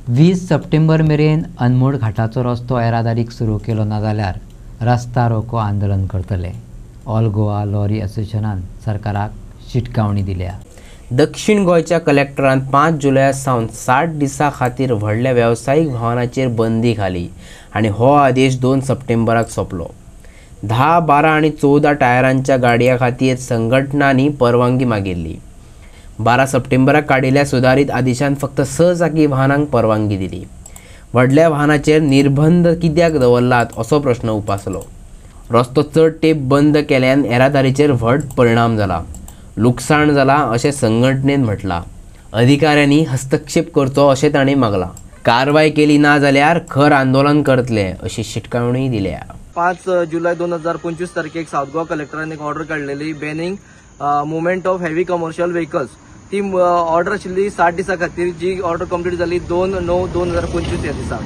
20 September मेरेन अनमोड घाटाचो रस्तो येरादारीक सुरू केलो ना जाल्यार रस्ता रोको आंदोलन करतले. ऑल गोवा लॉरी असोसिएशनान सरकाराक शिटकावणी दिल्या. दक्षिण गोंयच्या कलेक्टरान 5 जुलया सावन 60 दिसां खातीर व्हडल्या वेवसायीक वाहनांचेर बंदी घाली आनी हो आदेश 2 सप्टेंबराक सोंपलो. 10, 12 आनी 14 टायरांच्या गाडयां खातीर संघटनांनी परवानगी मागिल्ली. 12 सप्टेंबराक काडिल्ल्या सुदारीत आदेशान फक्त 6 चाकी वाहनांक परवानगी दिली. व्हडल्या वाहनाचेर निर्बंध कित्याक दवरलात असो प्रश्न उपासलो. रस्तो चड तेंप बंद केल्ल्यान येरादारीचेर व्हड परिणाम जाला, लुकसाण जाला अशें संघटनेन म्हटलां. अधिकाऱ्यांनी हस्तक्षेप करचो अशें तांणी मागलां. कारवाय केली ना जाल्यार खर आंदोलन करतले अशी शिटकावणी दिल्या. 5 जुलै 2025 तारखेक साऊथ गोवा कलेक्टरान एक ऑर्डर काढलेली banning movement of heavy commercial vehicles. ती ऑर्डर आशिल्ली 60 दिसां खातीर, जी ऑर्डर कंप्लीट जाली 2/9/2025 ह्या दिसा.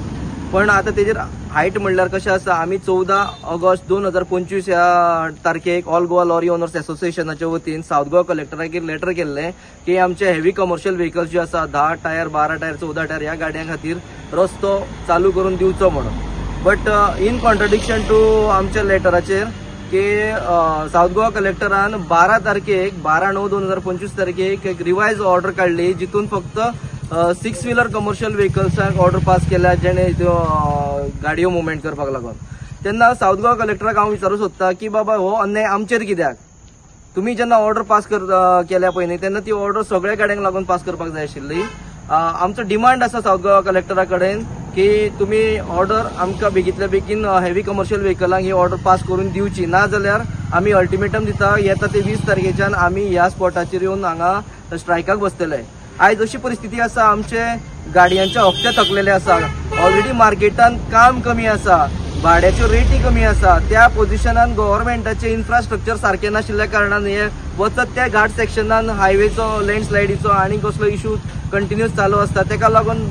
पण आता तेजेर हायट म्हणल्यार कशें आसा, आमी 14 ऑगस्ट 2025 ह्या तारखेक ऑल गोवा लॉरी ओनर्स असोसिएशनाच्या वतीन साऊथ गोवा कलेक्टराक लेटर केल्लें की आमचे हेवी कमर्शियल व्हेकल्स जे आसा 10 टायर, 12 टायर, 14 टायर ह्या गाडयां खातीर रस्तो चालू करून दिवचो म्हणून. बट इन कॉन्ट्रडिक्शन टू आमच्या लेटराचेर की साऊथ गोवा कलेक्टरान 12 तारखेक 12/9/2025 तारखेक एक रिवायज ऑर्डर काढली, जितून फक्त 6 व्हीलर कमर्शियल व्हेकल्सांक ऑर्डर पास केल्या जेणे गाडयो मुवमेंट करपाक लागून. तेन्ना साऊथ गोवा कलेक्टराक हांव विचारूंक सोदता की बाबा हो अन्याय आमचेर कित्याक? तुमी जेन्ना ऑर्डर पास केल्या पळय न्ही, तेन्ना ती ऑर्डर सगळ्या गाड्यांक लागून पास करपाक जाय आशिल्ली. आमचो डिमांड आसा साऊथ गोवा कलेक्टरा कडेन की तुमी ऑर्डर आमकां बेगींतल्या बेगीन हेवी कमर्शियल व्हेकलांक ही ऑर्डर पास करून दिवची, ना जाल्यार आमी अल्टिमेटम दिता येता ते 20 तारखेच्यान आमी ह्या स्पॉटाचेर येवन हांगा स्ट्रायकाक बसतले. आयज अशी परिस्थिती आसा, आमचे गाडयांचे हप्ते थकलेले आसा, ऑलरेडी मार्केटान काम कमी आसा, भाड्याच्यो रेटी कमी आसा. त्या पोझिशनान गव्हर्नमेंटाचे इन्फ्रास्ट्रक्चर सारखे नाशिल्ल्या कारणान हे वचत त्या घाट सेक्शनान हायवेचो लँडस्लायडीचो आनी कसलो इश्यू कंटिन्यूस चालू आसता. तेका लागून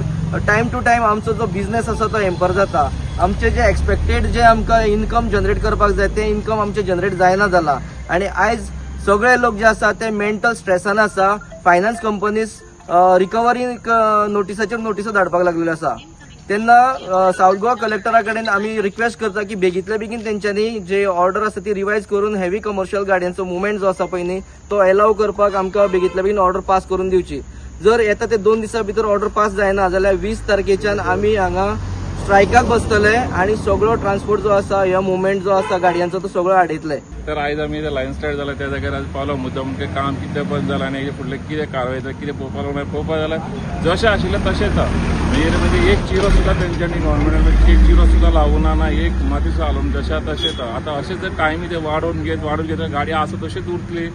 टायम टू टायम आमचो जो बिझनेस आसा तो हॅम्पर जाता. आमचे जे एक्सपेक्टेड जे आमकां इन्कम जनरेट करपाक जाय ते इन्कम आमचे जनरेट जायना जाला. आनी आयज सगळे लोक जे आसा ते मेंटल स्ट्रेसान आसा. फायनान्स कंपनीज रिकवरी नोटिसाचेर नोटिसो धाडपाक लागलेल्यो आसा. तेन्ना साऊथ गोवा कलेक्टरा कडेन आमी रिक्वेस्ट करता की बेगींतल्या बेगीन तेंच्यांनी जे ऑर्डर आसा ती रिवायज करून हेवी कमर्शियल गाडयांचो मुवमेंट जो आसा पळय न्ही तो अलाव करपाक आमकां बेगींतल्या बेगीन ऑर्डर पास करून दिवची. जर येता ते 2 दिसां भितर ऑर्डर पास जायना जाल्यार 20 तारखेच्यान आमी हांगा स्ट्रायकाक बसतले आनी सगळो ट्रान्सपोर्ट जो आसा ह्या मुवमेंट जो आसा गाडयांचो तो सगळो आडयतले. तर आयज आमी लायन स्टार्ट जाला त्या जाग्यार पावलो. मुद्दम काम कितें बंद जालां आनी हेजे फुडलें कितें कारवाय जाता कितें पळोवपाक जाल्यार जशें आशिल्लें तशेंच म्हणजे एक चिरो सुद्दां तेंच्यांनी गव्हर्नमेंटान एक चिरो सुद्दां लावूना ना, एक मातीचो हालोवन जशें तशेंच. आतां अशें जर टायमी ते वाडोवन घेत गाडी आसा तशेंच उरतली.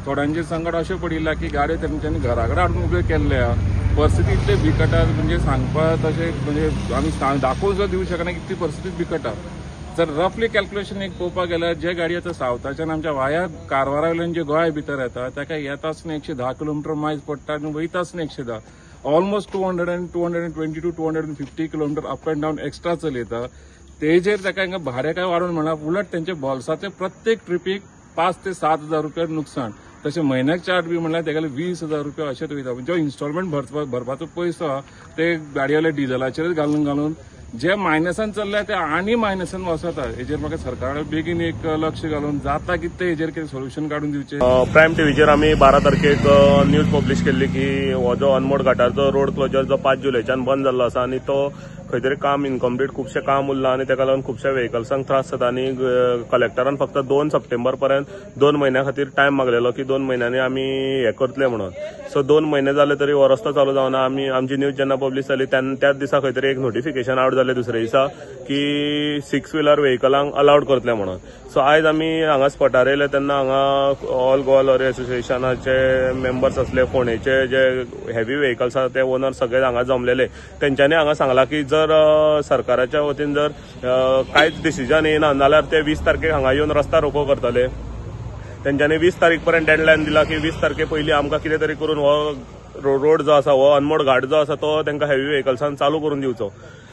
थोड्यांचे संकट अशें पडिल्लें की गाडयो तेंच्यांनी घरा कडेन हाडून उब्यो केल्ल्या. परिस्थिती इतली बिकट आसा म्हणजे सांगपाक तशें म्हणजे आमी दाखोवन सुद्दां दिवंक शकना कितली परिस्थिती बिकट आसा. जर रफली कॅल्क्युलेशन एक पळोवपाक गेल्यार जे गाडी आतां सावथाच्यान आमच्या वाया कारवारा वयल्यान जे गोंया भितर येता ताका येता आसतना 110 किलोमिटर मायज पडटा आनी वयता आसतना 110. Almost 220 to 250 kilometre up end down extra चलयता. तेजेर ताका हांगा भाडें काय वाडोवन म्हणा, उलट तेंच्या बोल्सांतले प्रत्येक ट्रिपीक 5 ते 7 हजार रुपया नुकसाण. तशें म्हयन्याक चार्ज बी म्हणल्यार तेगेले 20 हजार रुपया अशेंच वयता. जो इन्स्टॉलमेंट भरपाचो पयसो आहा ते गाडयेले डिझलाचेरच घालून जे मायनसान चल्ल्या ते आनी मायनसान वसता. हेजेर म्हाका सरकारान बेगीन एक लक्ष घालून जाता कितें हेजेर कितें सोल्युशन काडून दिवचें. प्रायम टीव्हीचेर आमी 12 तारखेक न्यूज पब्लीश केल्ली की हो जो अनमोड घाटाचो रोड क्लोजर जो 5 जुलैच्यान बंद जाल्लो आसा आनी तो खंय तरी काम इनकम्प्लीट खुबशें काम उरलां आनी ताका लागून खुबशा व्हेकल्सांक त्रास जाता. आनी कलेक्टरान फक्त 2 सप्टेंबर पर्यंत 2 म्हयन्या खातीर टायम मागलेलो की 2 म्हयन्यांनी आमी हें करतले म्हणून. सो 2 म्हयने जाले तरी हो रस्तो चालू जावना. आमची न्यूज जेन्ना पब्लीश जाली त्याच दिसा खंय तरी एक नोटिफिकेशन आवट जालें दुसऱ्या दिसा की 6 व्हीलर व्हेकलांक अलाउड करतले म्हणून. सो आयज आमी हांगा स्पॉटार येयले तेन्ना हांगा ऑल गोवा लॉरी असोसिएशनाचे मेंबर्स आसले, फोंडेचे जे हेवी व्हेकल्स आसा ते ओनर सगळे हांगा जमलेले. तेंच्यांनी हांगा सांगलां की जर सरकाराच्या वतीन जर कांयच डिसिजन येना जाल्यार ते 20 तारखेक हांगा येवन रस्ता रोको करतले. तेंच्यांनी 20 तारीख पर्यंत डेडलायन दिला की 20 तारखे पयलीं आमकां कितें तरी करून हो रोड जो आसा हो अनमोड घाट जो आसा तो तांकां हेवी व्हेकल्सान चालू करून दिवचो.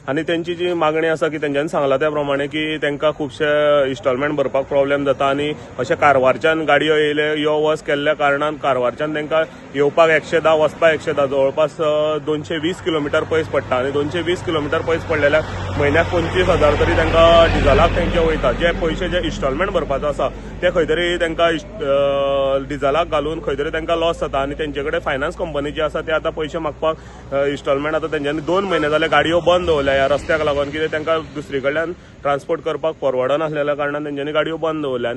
आनी त्यांची जी मागणी आसा की तेंच्यांनी सांगला त्या प्रमाणे की तांकां खुबशे इन्स्टॉलमेंट भरपाक प्रॉब्लेम जाता आनी अशे कारवारच्यान गाडयो येयले यो वच केल्ल्या कारणान कारवारच्यान तांकां येवपाक 110 वचपाक 110 जवळपास 220 किलोमीटर पयस पडटा आनी 220 किलोमीटर पयस पडलेल्या म्हयन्याक 25,000 तरी तांकां डिझलाक तेंचे वयता. जे पयशे जे इन्स्टॉलमेंट भरपाचो आसा ते खंय तरी तांकां डिझलाक घालून खंय तरी तांकां लॉस जाता आनी तेंचे कडेन फायनान्स कंपनी जी आसा ते आतां पयशे मागपाक इन्स्टॉलमेंट आतां तेंच्यांनी 2 म्हयने जाले गाडयो बंद दवरल्या ह्या रस्त्याक लागून कितें तांकां दुसरी कडल्यान ट्रान्सपोर्ट करपाक परवडनासलेल्या कारणान तेंच्यांनी गाडयो बंद दवरल्या.